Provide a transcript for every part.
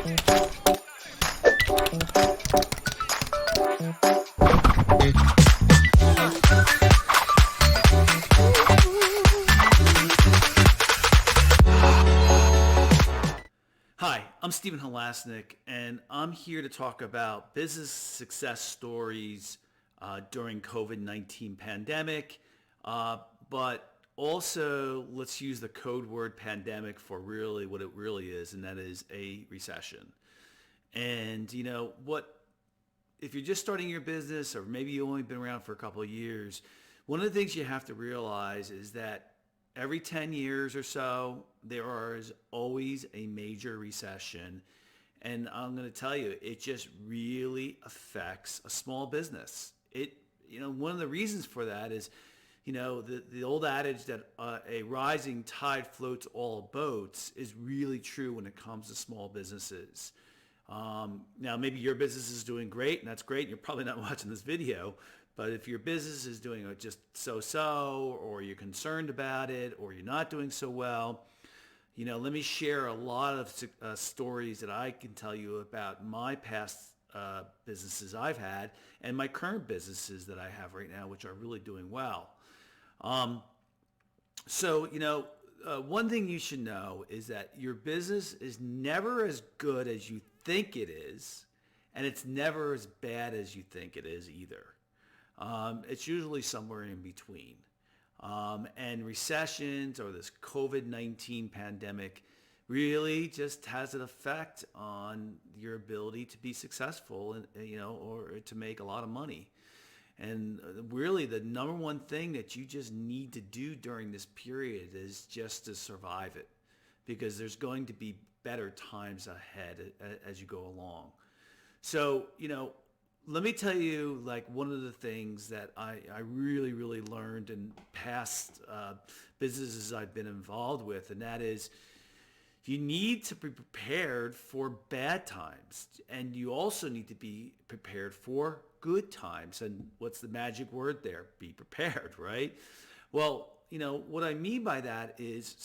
Hi, I'm Stephen Halasnik, and I'm here to talk about business success stories during COVID-19 pandemic, but also let's use the code word pandemic for really what it really is, and that is a recession. And you know what? If you're just starting your business, or maybe you've only been around for a couple of years, one of the things you have to realize is that every 10 years or so, there is always a major recession. And I'm going to tell you, it just really affects a small business. One of the reasons for that is, the old adage that a rising tide floats all boats is really true when it comes to small businesses. Now, maybe your business is doing great, and that's great. You're probably not watching this video. But if your business is doing just so-so, or you're concerned about it, or you're not doing so well, let me share a lot of stories that I can tell you about my past businesses I've had and my current businesses that I have right now, which are really doing well. One thing you should know is that your business is never as good as you think it is, and it's never as bad as you think it is either. It's usually somewhere in between. And recessions or this COVID-19 pandemic really just has an effect on your ability to be successful and, or to make a lot of money. And really the number one thing that you just need to do during this period is just to survive it, because there's going to be better times ahead as you go along. So, let me tell you, like, one of the things that I really, really learned in past businesses I've been involved with, and that is you need to be prepared for bad times, and you also need to be prepared for good times. And what's the magic word there? Be prepared, right? Well, what I mean by that is,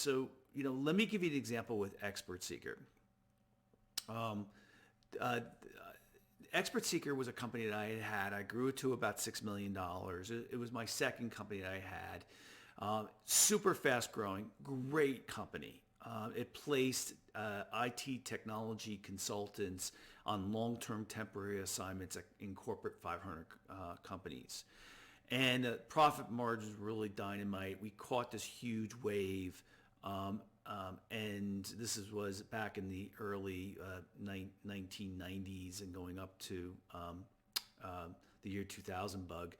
let me give you an example with Expert Seeker. Expert Seeker was a company that I had. I grew it to about $6 million. It was my second company that I had. Super fast growing, great company. It placed IT technology consultants on long-term temporary assignments in corporate 500 companies. And profit margins were really dynamite. We caught this huge wave. And this was back in the early 1990s and going up to the year 2000 bug.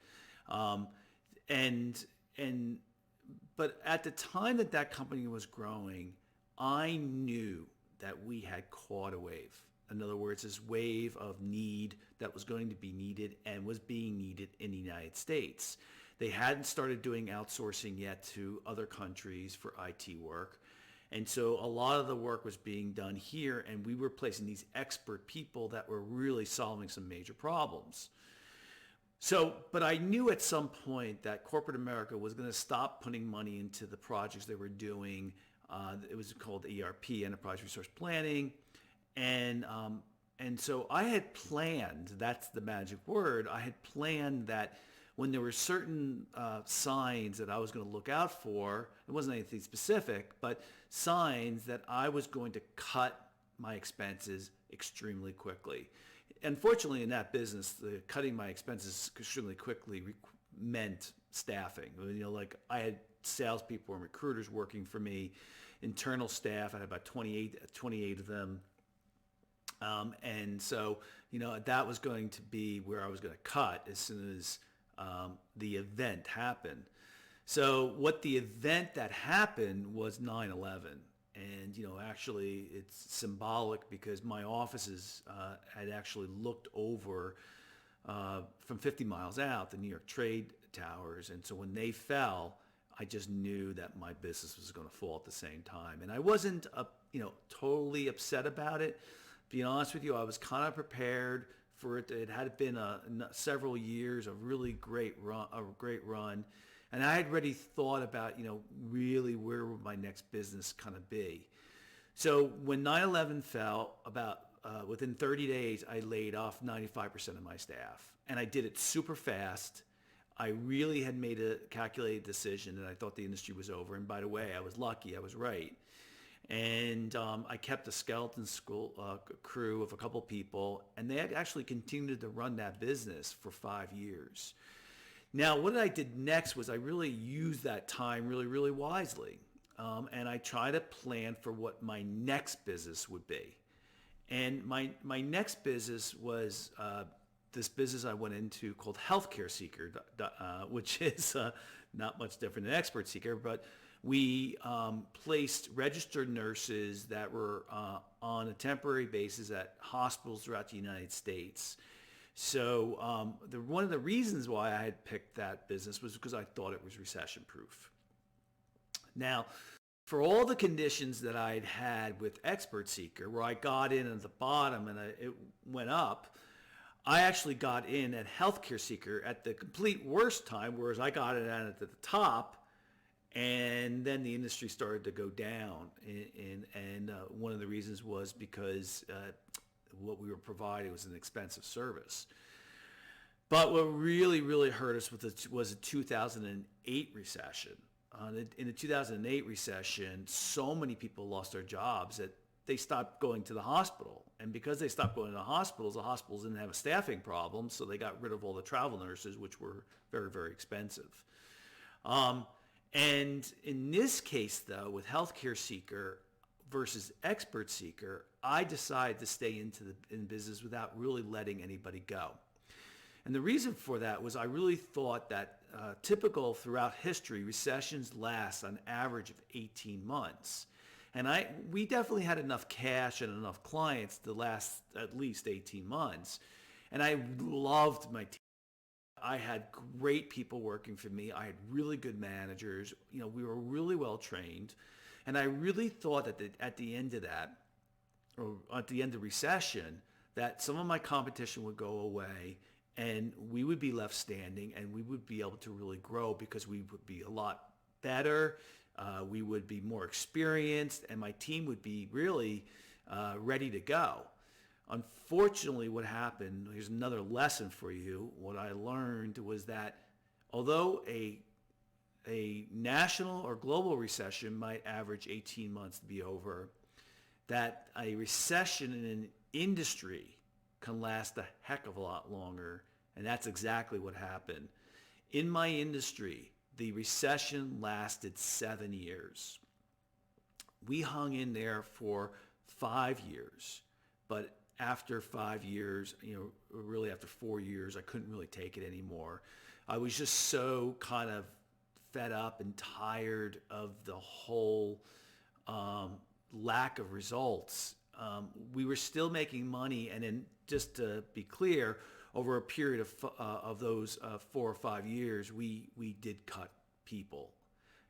But at the time that company was growing, I knew that we had caught a wave. In other words, this wave of need that was going to be needed and was being needed in the United States. They hadn't started doing outsourcing yet to other countries for IT work. And so a lot of the work was being done here, and we were placing these expert people that were really solving some major problems. But I knew at some point that corporate America was going to stop putting money into the projects they were doing. It was called ERP, Enterprise Resource Planning. And so I had planned, that's the magic word, I had planned that when there were certain signs that I was going to look out for, it wasn't anything specific, but signs that I was going to cut my expenses extremely quickly. Unfortunately, in that business, cutting my expenses extremely quickly meant staffing. Like I had salespeople and recruiters working for me, internal staff. I had about 28 of them. And so, that was going to be where I was going to cut as soon as the event happened. So what the event that happened was 9/11. And, actually it's symbolic because my offices had actually looked over from 50 miles out, the New York Trade Towers. And so when they fell, I just knew that my business was going to fall at the same time. And I wasn't, totally upset about it. Being honest with you, I was kind of prepared for it. It had been several years of really great run. And I had already thought about, really where would my next business kind of be. So when 9/11 fell, about within 30 days, I laid off 95% of my staff. And I did it super fast. I really had made a calculated decision, and I thought the industry was over. And by the way, I was lucky. I was right. And I kept a skeleton crew of a couple people, and they had actually continued to run that business for 5 years. Now, what I did next was I really used that time really, really wisely. And I tried to plan for what my next business would be. And my next business was this business I went into called Healthcare Seeker, which is not much different than Expert Seeker, but we placed registered nurses that were on a temporary basis at hospitals throughout the United States. So one of the reasons why I had picked that business was because I thought it was recession proof. Now, for all the conditions that I'd had with Expert Seeker, where I got in at the bottom and it went up, I actually got in at Healthcare Seeker at the complete worst time, whereas I got it at the top, and then the industry started to go down. And one of the reasons was because what we were providing was an expensive service. But what really, really hurt us was the 2008 recession. In the 2008 recession, so many people lost their jobs that they stopped going to the hospital. And because they stopped going to the hospitals didn't have a staffing problem, so they got rid of all the travel nurses, which were very, very expensive. And in this case, though, with Healthcare Seeker versus Expert Seeker, I decided to stay in business without really letting anybody go. And the reason for that was I really thought that typical throughout history, recessions last on average of 18 months. And we definitely had enough cash and enough clients to last at least 18 months. And I loved my team. I had great people working for me. I had really good managers. We were really well trained. And I really thought that at the end of that, or at the end of recession, that some of my competition would go away and we would be left standing and we would be able to really grow because we would be a lot better. We would be more experienced and my team would be really ready to go. Unfortunately, what happened, here's another lesson for you. What I learned was that although a national or global recession might average 18 months to be over, that a recession in an industry can last a heck of a lot longer. And that's exactly what happened. In my industry, the recession lasted 7 years. We hung in there for 5 years, but after 5 years, really after 4 years, I couldn't really take it anymore. I was just so kind of fed up and tired of the whole lack of results. We were still making money, and then just to be clear, over a period of those 4 or 5 years, we did cut people.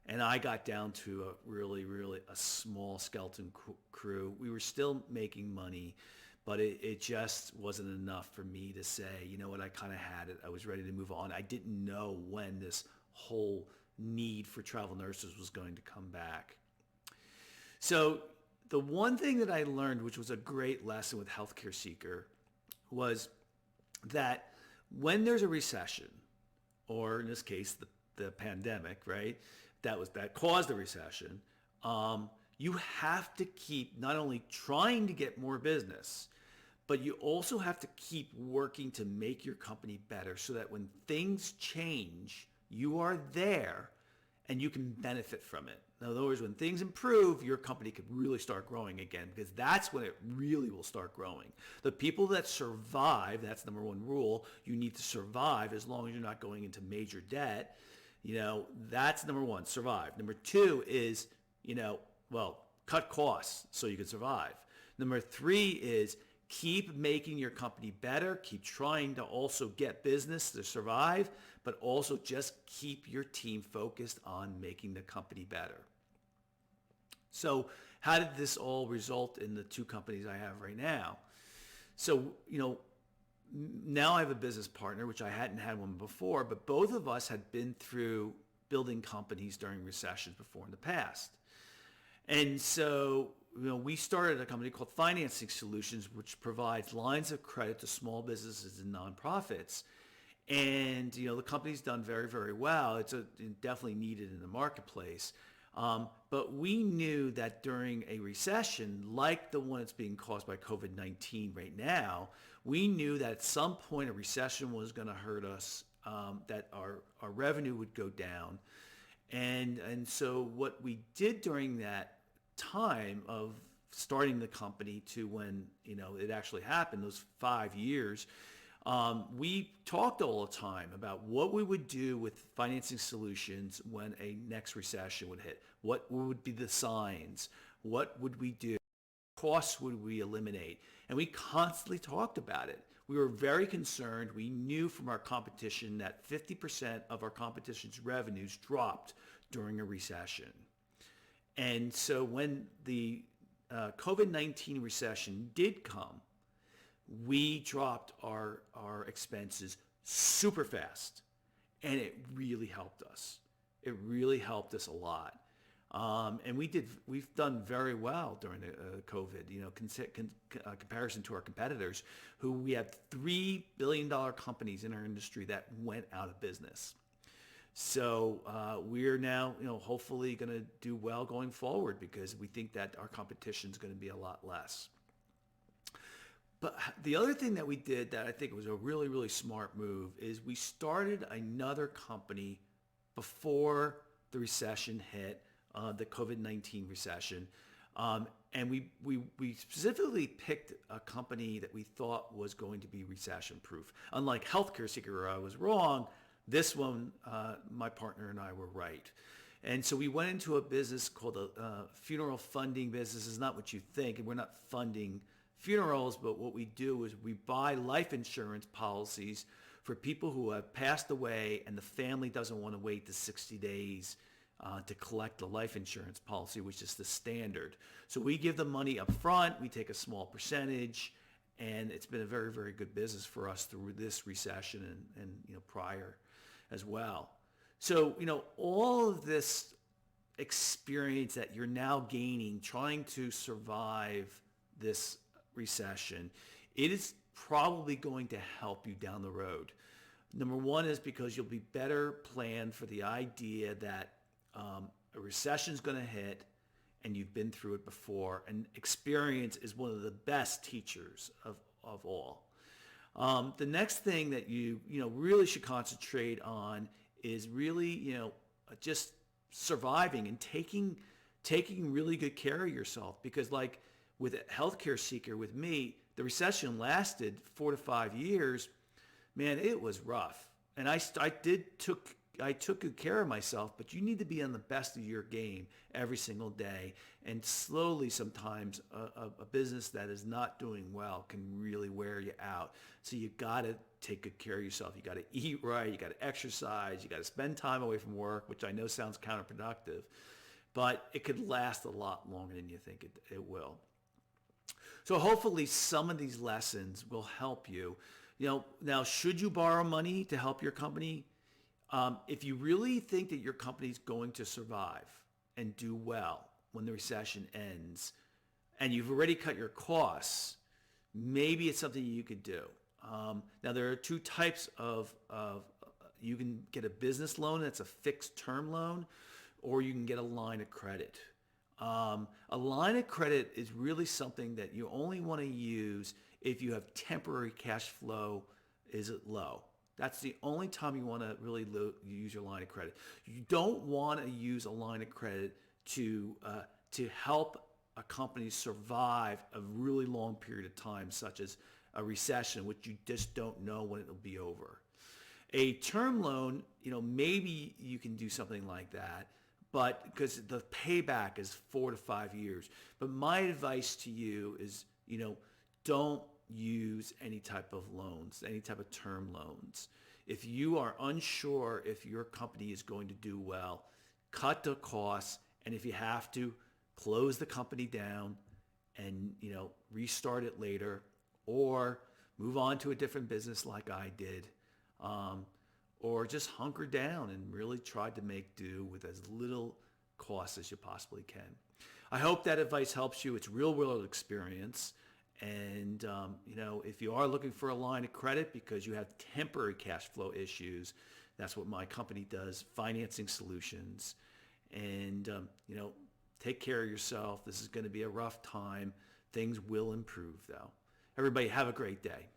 And I got down to a really, really a small skeleton crew. We were still making money, but it just wasn't enough for me to say, you know what, I kind of had it. I was ready to move on. I didn't know when this whole need for travel nurses was going to come back. So the one thing that I learned, which was a great lesson with Healthcare Seeker, was that when there's a recession, or in this case, the pandemic, right, that caused the recession, you have to keep not only trying to get more business, but you also have to keep working to make your company better so that when things change, you are there and you can benefit from it. In other words, when things improve, your company could really start growing again, because that's when it really will start growing. The people that survive, that's number one rule, you need to survive as long as you're not going into major debt. That's number one, survive. Number two is, cut costs so you can survive. Number three is keep making your company better, keep trying to also get business to survive, but also just keep your team focused on making the company better. So how did this all result in the two companies I have right now? So, now I have a business partner, which I hadn't had one before, but both of us had been through building companies during recessions before in the past. And so we started a company called Financing Solutions, which provides lines of credit to small businesses and nonprofits. And the company's done very, very well. It's definitely needed in the marketplace. But we knew that during a recession like the one that's being caused by COVID-19 right now, we knew that at some point a recession was going to hurt us, that our revenue would go down. And so what we did during that time of starting the company to when it actually happened, those 5 years, we talked all the time about what we would do with financing solutions when a next recession would hit. What would be the signs? What would we do? Costs would we eliminate? And we constantly talked about it. We were very concerned. We knew from our competition that 50% of our competition's revenues dropped during a recession. And so when the COVID-19 recession did come, we dropped our expenses super fast, and it really helped us. It really helped us a lot. And we've done very well during COVID, comparison to our competitors, who we have $3 billion companies in our industry that went out of business. So we're now, hopefully going to do well going forward because we think that our competition is going to be a lot less. But the other thing that we did that I think was a really, really smart move is we started another company before the recession hit, the COVID-19 recession. And we specifically picked a company that we thought was going to be recession proof. Unlike Healthcare Seeker, I was wrong. This one, my partner and I were right. And so we went into a business called a funeral funding business. It's not what you think, and we're not funding funerals, but what we do is we buy life insurance policies for people who have passed away and the family doesn't want to wait the 60 days to collect the life insurance policy, which is the standard. So we give the money up front, we take a small percentage, and it's been a very, very good business for us through this recession and prior as well. So, all of this experience that you're now gaining trying to survive this recession, it is probably going to help you down the road. Number one is because you'll be better planned for the idea that a recession is going to hit and you've been through it before, and experience is one of the best teachers of all. The next thing that you really should concentrate on is really just surviving and taking really good care of yourself, because like with a Healthcare Seeker, with me, the recession lasted 4 to 5 years. Man, it was rough, and I took good care of myself. But you need to be on the best of your game every single day, and slowly, sometimes a business that is not doing well can really wear you out. So you got to take good care of yourself. You got to eat right. You got to exercise. You got to spend time away from work, which I know sounds counterproductive, but it could last a lot longer than you think it will. So hopefully some of these lessons will help you. Now, should you borrow money to help your company? If you really think that your company is going to survive and do well when the recession ends, and you've already cut your costs, maybe it's something you could do. Now, there are two types of you can get a business loan that's a fixed term loan, or you can get a line of credit. A line of credit is really something that you only want to use if you have temporary cash flow is low. That's the only time you want to really use your line of credit. You don't want to use a line of credit to help a company survive a really long period of time, such as a recession, which you just don't know when it'll be over. A term loan, maybe you can do something like that, but because the payback is 4 to 5 years. But my advice to you is, don't use any type of loans, any type of term loans. If you are unsure if your company is going to do well, cut the costs, and if you have to, close the company down and restart it later, or move on to a different business like I did, or just hunker down and really try to make do with as little cost as you possibly can. I hope that advice helps you. It's real world experience. And, if you are looking for a line of credit because you have temporary cash flow issues, that's what my company does, financing solutions. And, take care of yourself. This is going to be a rough time. Things will improve, though. Everybody have a great day.